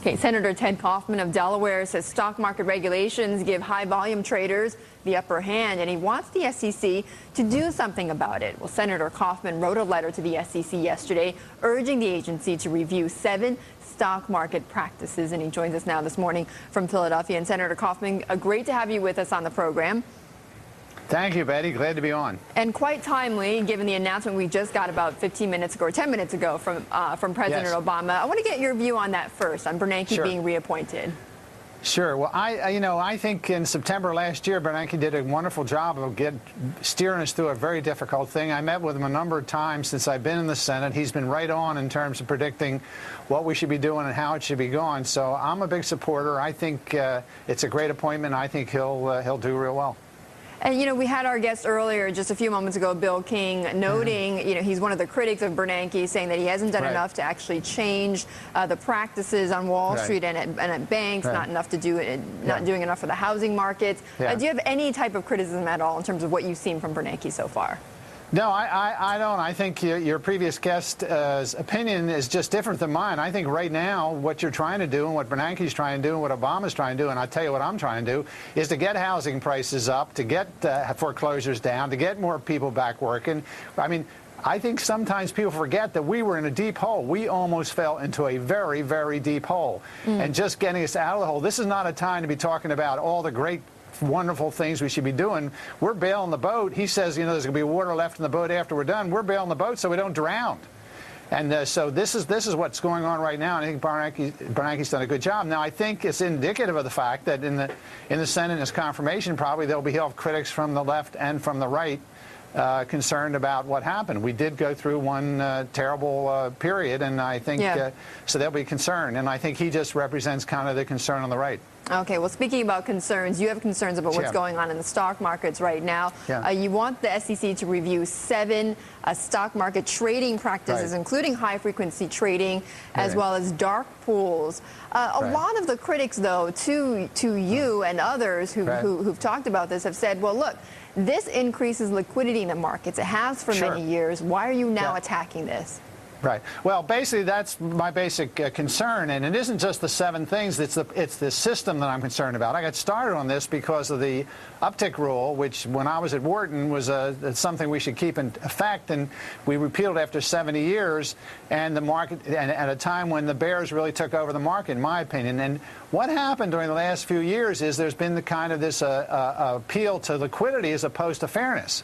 Okay, Senator Ted Kaufman of Delaware says stock market regulations give high-volume traders the upper hand, and he wants the SEC to do something about it. Well, Senator Kaufman wrote a letter to the SEC yesterday urging the agency to review 7 stock market practices, and he joins us now this morning from Philadelphia. And Senator Kaufman, great to have you with us on the program. Thank you, Betty. Glad to be on. And quite timely, given the announcement we just got about 15 minutes ago, or 10 minutes ago from President Obama. I want to get your view on that first, on Bernanke being reappointed. Sure. Well, I think in September last year, Bernanke did a wonderful job of steering us through a very difficult thing. I met with him a number of times since I've been in the Senate. He's been right on in terms of predicting what we should be doing and how it should be going. So I'm a big supporter. I think it's a great appointment. I think he'll do real well. And, you know, we had our guest earlier, just a few moments ago, Bill King, noting, you know, he's one of the critics of Bernanke, saying that he hasn't done enough to actually change the practices on Wall Street and at banks, not enough to do it, not doing enough for the housing markets. Do you have any type of criticism at all in terms of what you've seen from Bernanke so far? No, I don't. I think your previous guest's opinion is just different than mine. I think right now what you're trying to do and what Bernanke's trying to do and what Obama's trying to do, and I'll tell you what I'm trying to do, is to get housing prices up, to get foreclosures down, to get more people back working. I mean, I think sometimes people forget that we were in a deep hole. We almost fell into a very, very deep hole. And just getting us out of the hole, this is not a time to be talking about all the great wonderful things we should be doing. We're bailing the boat. He says, you know, there's going to be water left in the boat after we're done. We're bailing the boat so we don't drown. And so this is what's going on right now. And I think Bernanke's done a good job. Now, I think it's indicative of the fact that in the Senate, in his confirmation, probably there'll be health critics from the left and from the right concerned about what happened. We did go through one terrible period, and I think so there'll be concern. And I think he just represents kind of the concern on the right. Okay, well, speaking about concerns, you have concerns about what's going on in the stock markets right now. You want the SEC to review 7 stock market trading practices, including high-frequency trading, as well as dark pools. A lot of the critics, though, to you and others who've talked about this have said, well, look, this increases liquidity in the markets. It has for many years. Why are you now attacking this? Right. Well, basically, that's my basic concern, and it isn't just the 7 things. It's the system that I'm concerned about. I got started on this because of the uptick rule, which, when I was at Wharton, was something we should keep in effect, and we repealed after 70 years, and the market, and at a time when the bears really took over the market, in my opinion. And what happened during the last few years is there's been the kind of this appeal to liquidity as opposed to fairness.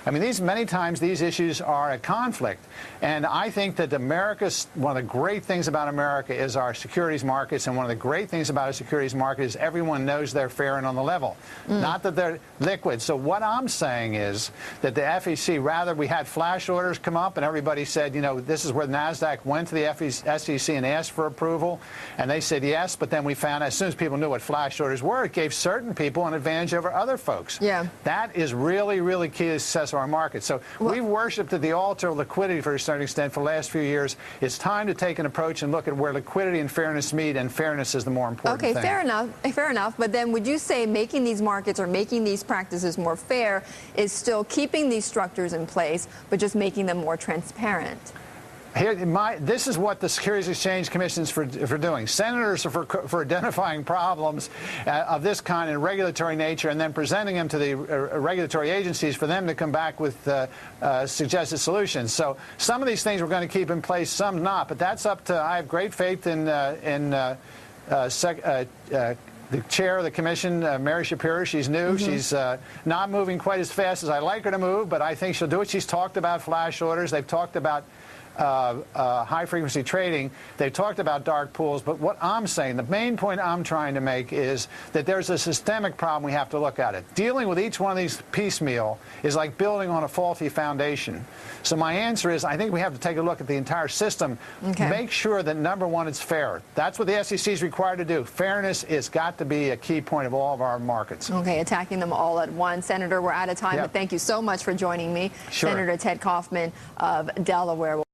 I mean, many times these issues are at conflict, and I think that one of the great things about America is our securities markets, and one of the great things about a securities market is everyone knows they're fair and on the level, not that they're liquid. So what I'm saying is that the FEC, rather, we had flash orders come up, and everybody said, you know, this is where NASDAQ went to the SEC and asked for approval, and they said yes, but then we found as soon as people knew what flash orders were, it gave certain people an advantage over other folks. That is really, really key to success of our market. So we've worshipped at the altar of liquidity for a certain extent for the last few years. It's time to take an approach and look at where liquidity and fairness meet, and fairness is the more important thing. Okay, fair enough. Fair enough. But then would you say making these markets or making these practices more fair is still keeping these structures in place, but just making them more transparent? This is what the Securities Exchange Commission is for doing. Senators are for identifying problems of this kind in regulatory nature and then presenting them to the regulatory agencies for them to come back with suggested solutions. So some of these things we're going to keep in place, some not. But that's up to, I have great faith in the chair of the commission, Mary Shapiro. She's new. She's not moving quite as fast as I like her to move, but I think she'll do it. She's talked about flash orders. They've talked about high-frequency trading. They've talked about dark pools, but what I'm saying, the main point I'm trying to make is that there's a systemic problem we have to look at it. Dealing with each one of these piecemeal is like building on a faulty foundation. So my answer is I think we have to take a look at the entire system, make sure that, number one, it's fair. That's what the SEC is required to do. Fairness has got to be a key point of all of our markets. Okay, attacking them all at once. Senator, we're out of time, but thank you so much for joining me. Senator Ted Kaufman of Delaware.